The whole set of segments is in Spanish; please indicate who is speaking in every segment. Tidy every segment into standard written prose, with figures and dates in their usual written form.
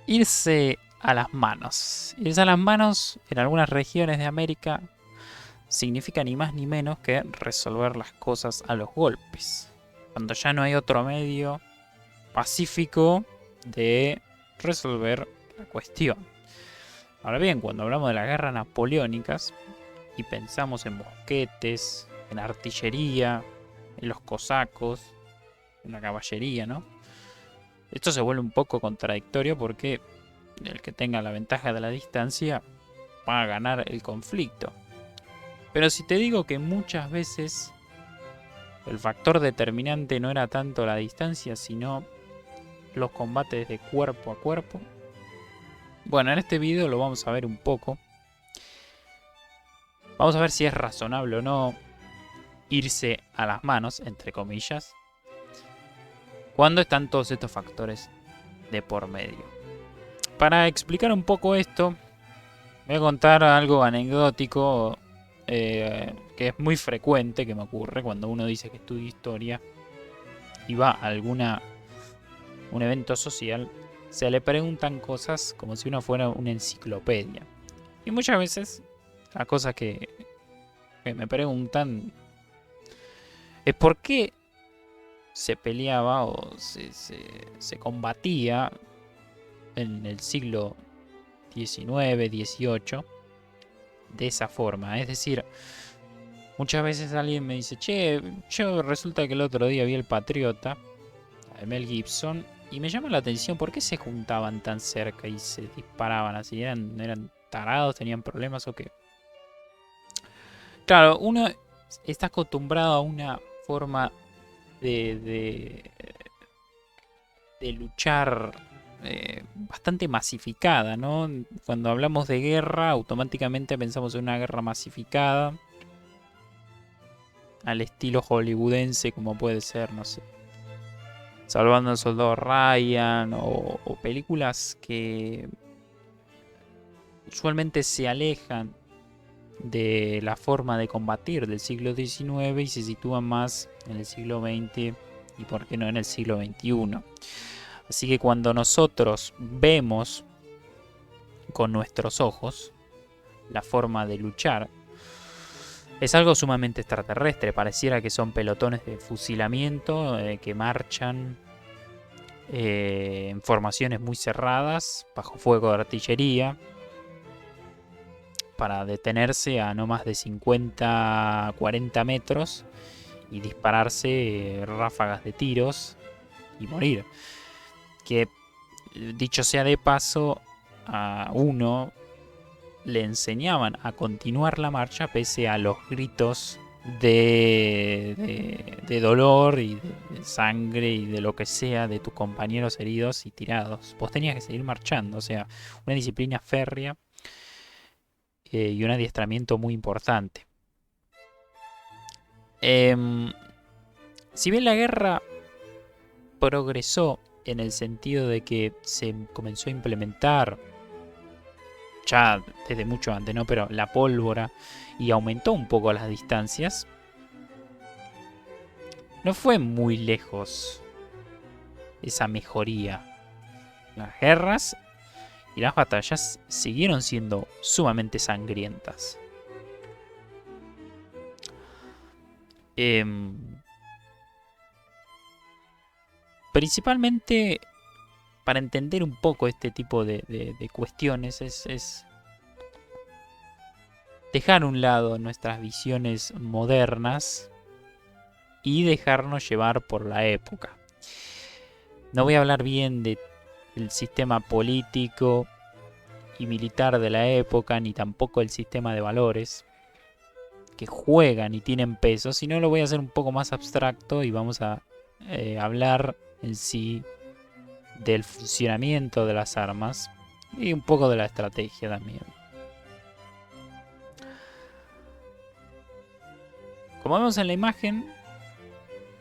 Speaker 1: Irse a las manos. Irse a las manos en algunas regiones de América significa ni más ni menos que resolver las cosas a los golpes. Cuando ya no hay otro medio pacífico de resolver la cuestión. Ahora bien, cuando hablamos de las guerras napoleónicas y pensamos en mosquetes, en artillería, en los cosacos, en la caballería, ¿no? Esto se vuelve un poco contradictorio porque el que tenga la ventaja de la distancia va a ganar el conflicto. Pero si te digo que muchas veces el factor determinante no era tanto la distancia, sino los combates de cuerpo a cuerpo. Bueno, en este video lo vamos a ver un poco. Vamos a ver si es razonable o no irse a las manos, entre comillas, cuando están todos estos factores de por medio. Para explicar un poco esto, voy a contar algo anecdótico que es muy frecuente que me ocurre cuando uno dice que estudia historia y va a un evento social. Se le preguntan cosas como si uno fuera una enciclopedia. Y muchas veces las cosas que me preguntan es por qué se peleaba o se combatía en el siglo XIX, XVIII de esa forma. Es decir, muchas veces alguien me dice, che, yo resulta que el otro día vi El Patriota, de Mel Gibson, y me llama la atención por qué se juntaban tan cerca y se disparaban así. ¿Eran tarados, tenían problemas o qué? Claro, uno está acostumbrado a una forma de, de luchar bastante masificada, ¿no? Cuando hablamos de guerra, automáticamente pensamos en una guerra masificada, al estilo hollywoodense, como puede ser, no sé, Salvando al Soldado Ryan, o películas que usualmente se alejan de la forma de combatir del siglo XIX y se sitúan más en el siglo XX y por qué no en el siglo XXI. Así que cuando nosotros vemos con nuestros ojos la forma de luchar, es algo sumamente extraterrestre. Pareciera que son pelotones de fusilamiento que marchan en formaciones muy cerradas, bajo fuego de artillería, para detenerse a no más de 50, 40 metros y dispararse ráfagas de tiros y morir. Que, dicho sea de paso, a uno le enseñaban a continuar la marcha pese a los gritos de dolor y de sangre y de lo que sea de tus compañeros heridos y tirados. Vos tenías que seguir marchando, o sea, una disciplina férrea y un adiestramiento muy importante. Si bien la guerra progresó en el sentido de que se comenzó a implementar ya desde mucho antes, ¿no? Pero la pólvora y aumentó un poco las distancias, no fue muy lejos esa mejoría. Las guerras y las batallas siguieron siendo sumamente sangrientas. Principalmente para entender un poco este tipo de cuestiones es dejar a un lado nuestras visiones modernas y dejarnos llevar por la época. No voy a hablar bien del sistema político y militar de la época, ni tampoco el sistema de valores que juegan y tienen peso, sino lo voy a hacer un poco más abstracto y vamos a hablar en sí del funcionamiento de las armas y un poco de la estrategia también. Como vemos en la imagen,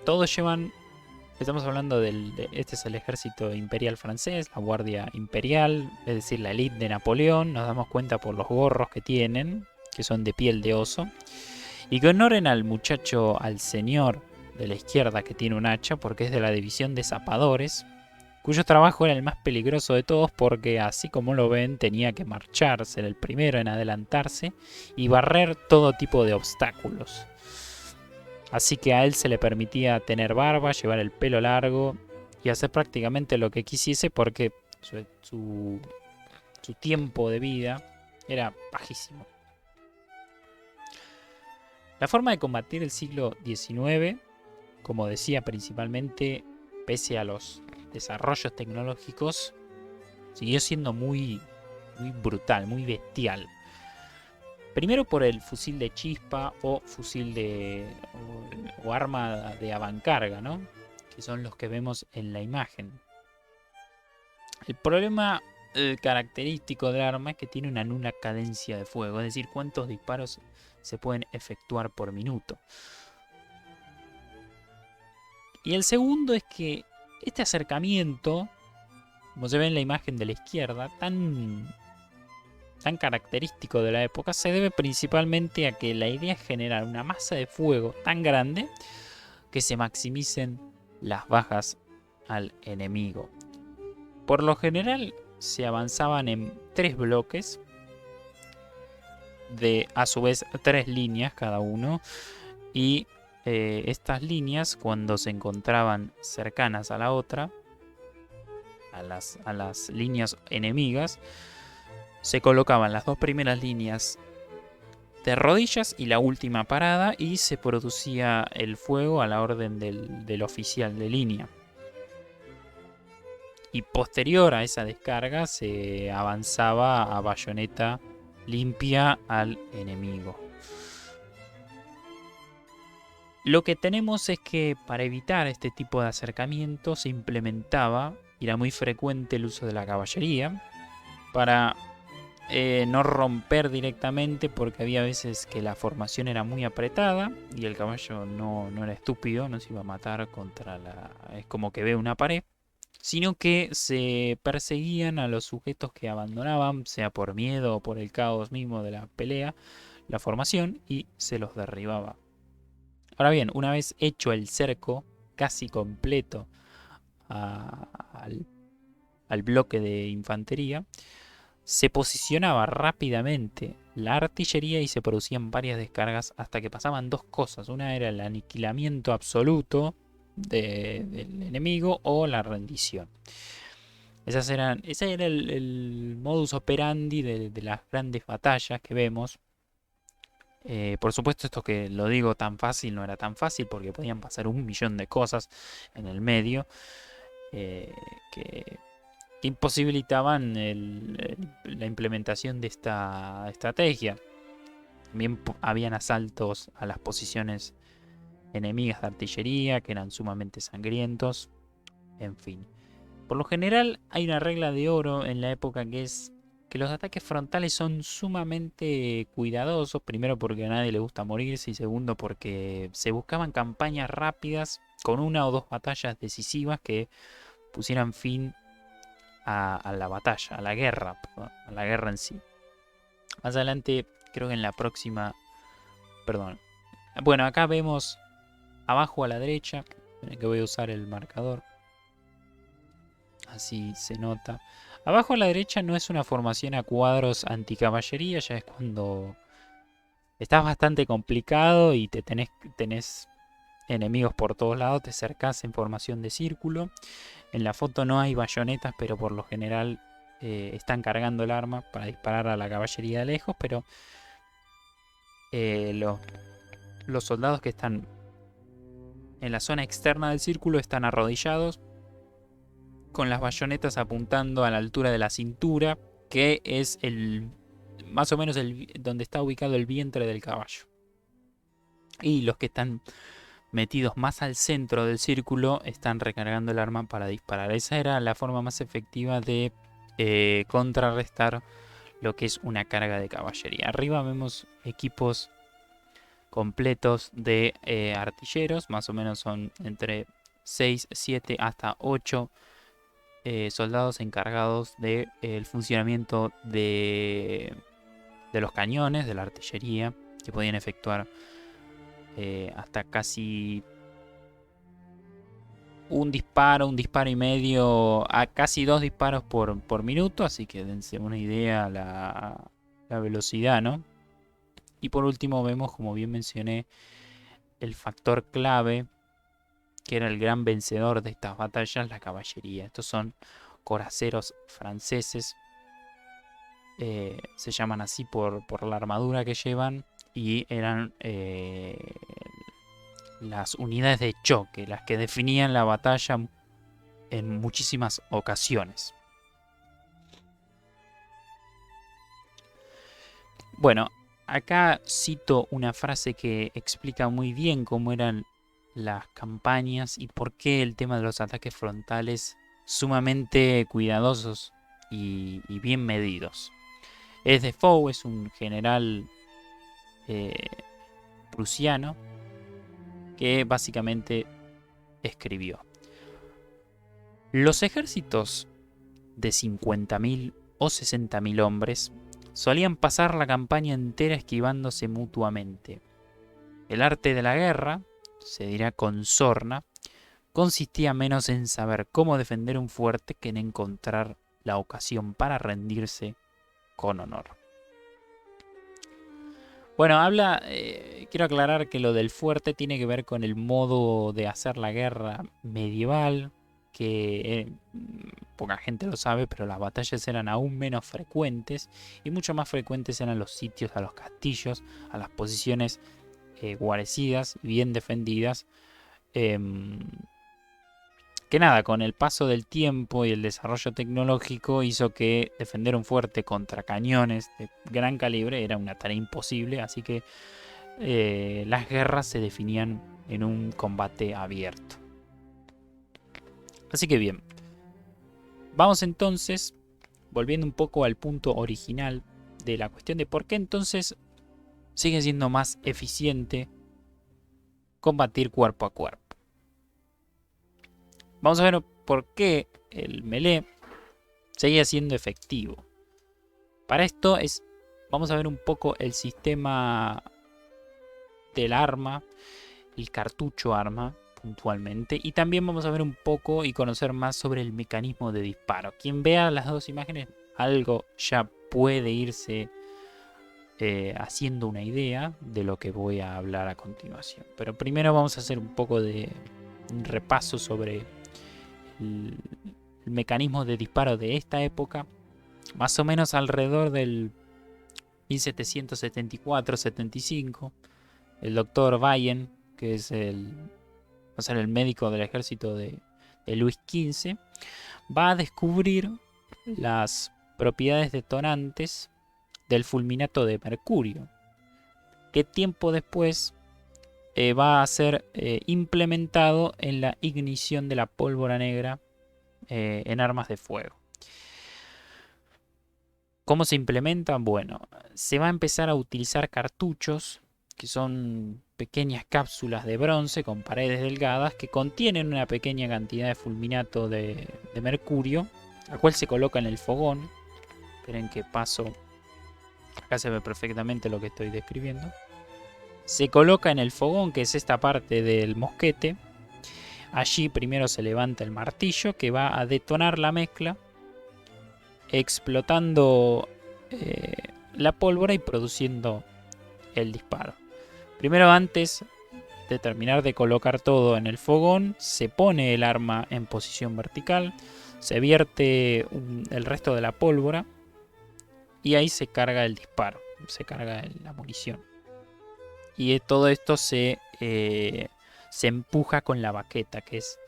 Speaker 1: todos llevan, estamos hablando este es el ejército imperial francés, la guardia imperial, es decir, la élite de Napoleón. Nos damos cuenta por los gorros que tienen, que son de piel de oso, y que honoren al muchacho, al señor de la izquierda que tiene un hacha, porque es de la división de zapadores, cuyo trabajo era el más peligroso de todos porque, así como lo ven, tenía que marchar, ser el primero en adelantarse y barrer todo tipo de obstáculos. Así que a él se le permitía tener barba, llevar el pelo largo y hacer prácticamente lo que quisiese porque su tiempo de vida era bajísimo. La forma de combatir el siglo XIX, como decía, principalmente pese a los desarrollos tecnológicos, siguió siendo muy brutal, muy bestial. Primero por el fusil de chispa o fusil o arma de avancarga, ¿no? Que son los que vemos en la imagen. El problema característico del arma es que tiene una nula cadencia de fuego, es decir, cuántos disparos se pueden efectuar por minuto. Y el segundo es que este acercamiento, como se ve en la imagen de la izquierda, tan característico de la época, se debe principalmente a que la idea es generar una masa de fuego tan grande que se maximicen las bajas al enemigo. Por lo general se avanzaban en 3 bloques, de a su vez 3 líneas cada uno, y estas líneas, cuando se encontraban cercanas a la otra, a las líneas enemigas, se colocaban las 2 primeras líneas de rodillas y la última parada, y se producía el fuego a la orden del oficial de línea. Y posterior a esa descarga se avanzaba a bayoneta limpia al enemigo. Lo que tenemos es que para evitar este tipo de acercamiento se implementaba, y era muy frecuente, el uso de la caballería para no romper directamente, porque había veces que la formación era muy apretada y el caballo no era estúpido, no se iba a matar contra es como que ve una pared, sino que se perseguían a los sujetos que abandonaban, sea por miedo o por el caos mismo de la pelea, la formación, y se los derribaba. Ahora bien, una vez hecho el cerco casi completo al bloque de infantería, se posicionaba rápidamente la artillería y se producían varias descargas hasta que pasaban 2 cosas. Una era el aniquilamiento absoluto del enemigo o la rendición. Ese era el modus operandi de las grandes batallas que vemos. Por supuesto, esto que lo digo tan fácil no era tan fácil porque podían pasar 1.000.000 de cosas en el medio que imposibilitaban la implementación de esta estrategia. También habían asaltos a las posiciones enemigas de artillería que eran sumamente sangrientos. En fin. Por lo general hay una regla de oro en la época, que es que los ataques frontales son sumamente cuidadosos. Primero porque a nadie le gusta morirse y segundo porque se buscaban campañas rápidas con 1 o 2 batallas decisivas que pusieran fin a la batalla, a la guerra en sí. Más adelante, creo que en la próxima... Perdón. Bueno, acá vemos abajo a la derecha, que voy a usar el marcador. Así se nota. Abajo a la derecha no es una formación a cuadros anticaballería, ya es cuando estás bastante complicado y tenés enemigos por todos lados, te acercás en formación de círculo. En la foto no hay bayonetas, pero por lo general están cargando el arma para disparar a la caballería de lejos, pero los soldados que están en la zona externa del círculo están arrodillados, con las bayonetas apuntando a la altura de la cintura, que es más o menos donde está ubicado el vientre del caballo. Y los que están metidos más al centro del círculo están recargando el arma para disparar. Esa era la forma más efectiva de contrarrestar lo que es una carga de caballería. Arriba vemos equipos completos de artilleros, más o menos son entre 6, 7 hasta 8 soldados encargados del funcionamiento de los cañones, de la artillería, que podían efectuar hasta casi un disparo y medio, a casi 2 disparos por minuto, así que dense una idea la velocidad, ¿no? Y por último vemos, como bien mencioné, el factor clave, que era el gran vencedor de estas batallas, la caballería. Estos son coraceros franceses, se llaman así por la armadura que llevan, y eran las unidades de choque, las que definían la batalla en muchísimas ocasiones. Bueno, acá cito una frase que explica muy bien cómo eran las campañas y por qué el tema de los ataques frontales sumamente cuidadosos y bien medidos. Es Defoe, es un general prusiano que básicamente escribió: los ejércitos de 50.000 o 60.000 hombres solían pasar la campaña entera esquivándose mutuamente. El arte de la guerra, se dirá con sorna, consistía menos en saber cómo defender un fuerte que en encontrar la ocasión para rendirse con honor. Bueno, quiero aclarar que lo del fuerte tiene que ver con el modo de hacer la guerra medieval, que poca gente lo sabe, pero las batallas eran aún menos frecuentes y mucho más frecuentes eran los sitios a los castillos, a las posiciones guarecidas, bien defendidas. Que nada, con el paso del tiempo y el desarrollo tecnológico hizo que defender un fuerte contra cañones de gran calibre era una tarea imposible, así que las guerras se definían en un combate abierto. Así que bien, vamos entonces, volviendo un poco al punto original de la cuestión de por qué entonces sigue siendo más eficiente combatir cuerpo a cuerpo. Vamos a ver por qué el melee seguía siendo efectivo. Para esto vamos a ver un poco el sistema del arma, el cartucho arma puntualmente, y también vamos a ver un poco y conocer más sobre el mecanismo de disparo. Quien vea las dos imágenes, algo ya puede irse haciendo una idea de lo que voy a hablar a continuación. Pero primero vamos a hacer un poco de un repaso sobre el mecanismo de disparo de esta época, más o menos alrededor del 1774-75. El doctor Bayen, que es el médico del ejército de Luis XV, va a descubrir las propiedades detonantes del fulminato de mercurio, que tiempo después va a ser implementado en la ignición de la pólvora negra en armas de fuego. ¿Cómo se implementa? Bueno, se va a empezar a utilizar cartuchos, que son pequeñas cápsulas de bronce con paredes delgadas que contienen una pequeña cantidad de fulminato de mercurio, la cual se coloca en el fogón. Esperen que paso. Acá se ve perfectamente lo que estoy describiendo. Se coloca en el fogón, que es esta parte del mosquete. Allí primero se levanta el martillo que va a detonar la mezcla, explotando la pólvora y produciendo el disparo. Primero, antes de terminar de colocar todo en el fogón, se pone el arma en posición vertical, se vierte el resto de la pólvora y ahí se carga el disparo, se carga la munición. Y todo esto se empuja con la baqueta, que es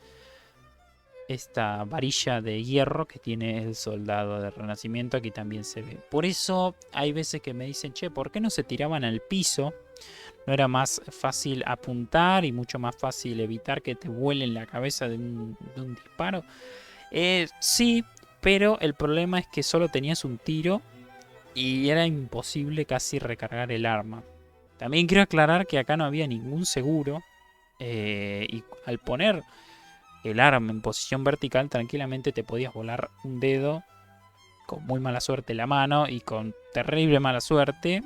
Speaker 1: esta varilla de hierro que tiene el soldado del Renacimiento. Aquí también se ve. Por eso hay veces que me dicen, che, ¿por qué no se tiraban al piso? ¿No era más fácil apuntar y mucho más fácil evitar que te vuele en la cabeza de un disparo? Sí, pero el problema es que solo tenías un tiro y era imposible casi recargar el arma. También quiero aclarar que acá no había ningún seguro y al poner el arma en posición vertical tranquilamente te podías volar un dedo, con muy mala suerte la mano y con terrible mala suerte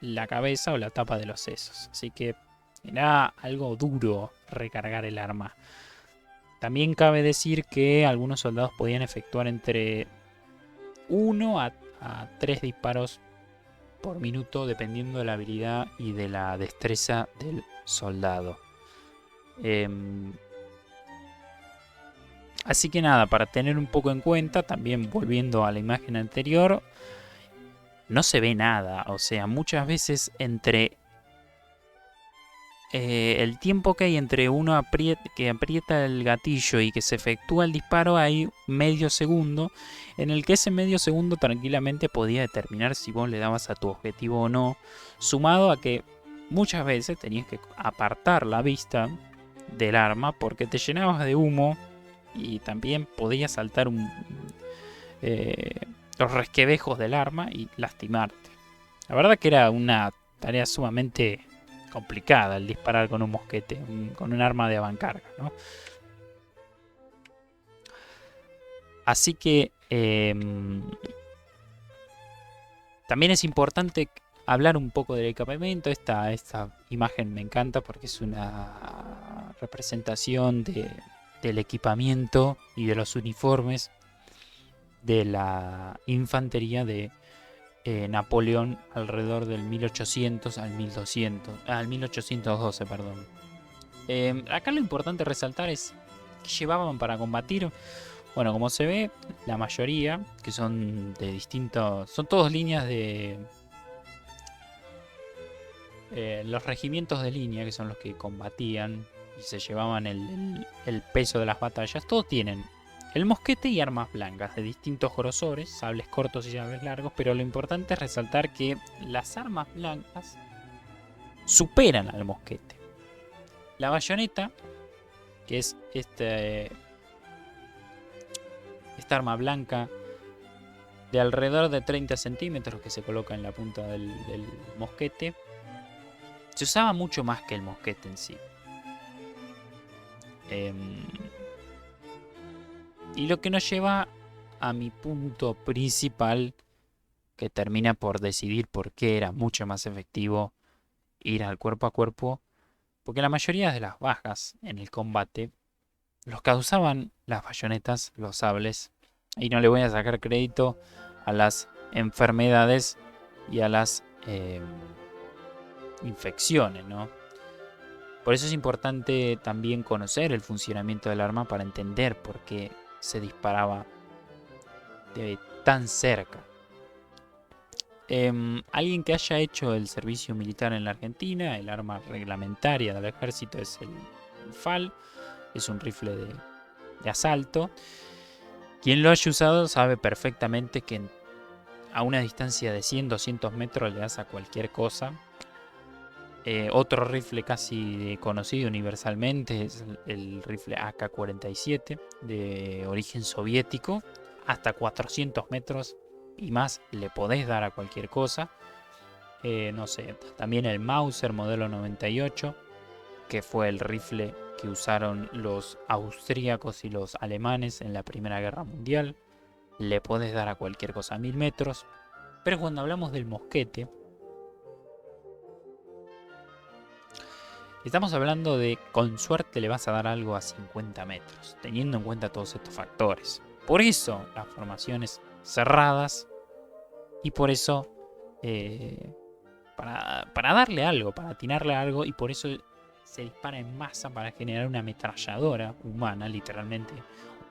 Speaker 1: la cabeza o la tapa de los sesos. Así que era algo duro recargar el arma. También cabe decir que algunos soldados podían efectuar entre 1 a 3 disparos por minuto, dependiendo de la habilidad y de la destreza del soldado. Así que nada, para tener un poco en cuenta, también volviendo a la imagen anterior, no se ve nada. O sea, muchas veces entre el tiempo que hay entre uno que aprieta el gatillo y que se efectúa el disparo, hay medio segundo, en el que ese medio segundo tranquilamente podía determinar si vos le dabas a tu objetivo o no, sumado a que muchas veces tenías que apartar la vista del arma porque te llenabas de humo y también podías saltar los resquebejos del arma y lastimarte. La verdad que era una tarea sumamente complicada el disparar con un mosquete, con un arma de avancarga, ¿no? Así que también es importante hablar un poco del equipamiento. Esta imagen me encanta porque es una representación del equipamiento y de los uniformes de la infantería de Napoleón alrededor del 1800 al 1812, perdón. Acá lo importante resaltar es qué llevaban para combatir. Bueno, como se ve, la mayoría, que son de distintos, son todos líneas de los regimientos de línea, que son los que combatían y se llevaban el peso de las batallas. Todos tienen el mosquete y armas blancas de distintos grosores, sables cortos y sables largos, pero lo importante es resaltar que las armas blancas superan al mosquete. La bayoneta, que es esta arma blanca de alrededor de 30 centímetros que se coloca en la punta del mosquete, se usaba mucho más que el mosquete en sí. Y lo que nos lleva a mi punto principal, que termina por decidir por qué era mucho más efectivo ir al cuerpo a cuerpo, porque la mayoría de las bajas en el combate los causaban las bayonetas, los sables, y no le voy a sacar crédito a las enfermedades y a las infecciones, ¿no? Por eso es importante también conocer el funcionamiento del arma para entender por qué se disparaba de tan cerca. Alguien que haya hecho el servicio militar en la Argentina, el arma reglamentaria del ejército es el FAL, es un rifle de asalto. Quien lo haya usado sabe perfectamente que a una distancia de 100-200 metros le das a cualquier cosa. Otro rifle casi conocido universalmente es el rifle AK-47 de origen soviético. Hasta 400 metros y más le podés dar a cualquier cosa. No sé, también el Mauser modelo 98, que fue el rifle que usaron los austríacos y los alemanes en la Primera Guerra Mundial. Le podés dar a cualquier cosa a 1000 metros. Pero cuando hablamos del mosquete, estamos hablando de con suerte le vas a dar algo a 50 metros, teniendo en cuenta todos estos factores. Por eso las formaciones cerradas y por eso para darle algo, para atinarle algo, y por eso se dispara en masa para generar una ametralladora humana, literalmente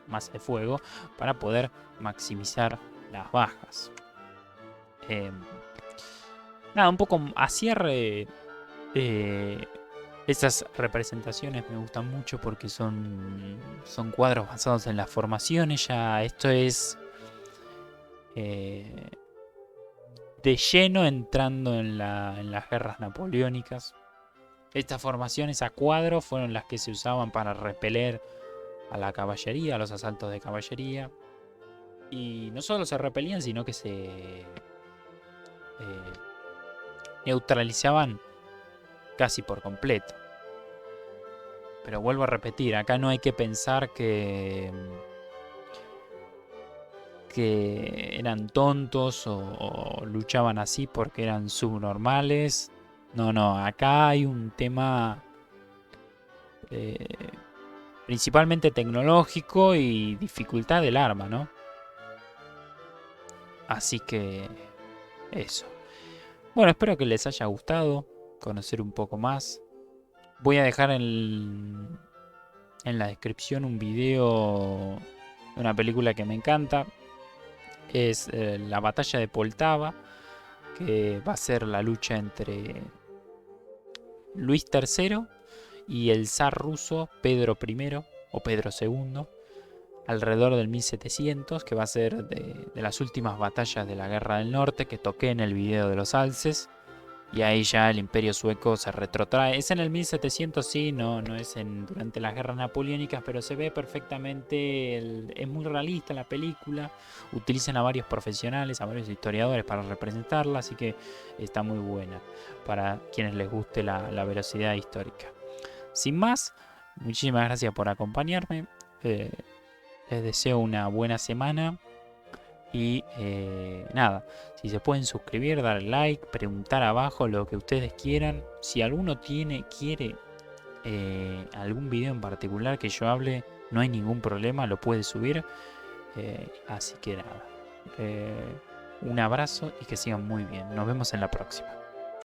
Speaker 1: masa de fuego, para poder maximizar las bajas. Nada, un poco a cierre. Estas representaciones me gustan mucho porque son cuadros basados en las formaciones. Ya esto es de lleno entrando en las guerras napoleónicas. Estas formaciones a cuadro fueron las que se usaban para repeler a la caballería, a los asaltos de caballería. Y no solo se repelían, sino que se neutralizaban casi por completo. Pero vuelvo a repetir, acá no hay que pensar que eran tontos o luchaban así porque eran subnormales. No, acá hay un tema principalmente tecnológico y dificultad del arma, ¿no? Así que eso. Bueno, espero que les haya gustado conocer un poco más. Voy a dejar en la descripción un video de una película que me encanta. Es la batalla de Poltava, que va a ser la lucha entre Luis III y el zar ruso Pedro I o Pedro II, alrededor del 1700, que va a ser de las últimas batallas de la Guerra del Norte que toqué en el video de los alces. Y ahí ya el imperio sueco se retrotrae. Es en el 1700, sí, no es durante las guerras napoleónicas, pero se ve perfectamente, es muy realista la película. Utilizan a varios profesionales, a varios historiadores para representarla, así que está muy buena para quienes les guste la veracidad histórica. Sin más, muchísimas gracias por acompañarme. Les deseo una buena semana. Y nada, si se pueden suscribir, dar like, preguntar abajo lo que ustedes quieran. Si alguno quiere algún video en particular que yo hable, no hay ningún problema, lo puede subir. Así que nada, un abrazo y que sigan muy bien. Nos vemos en la próxima.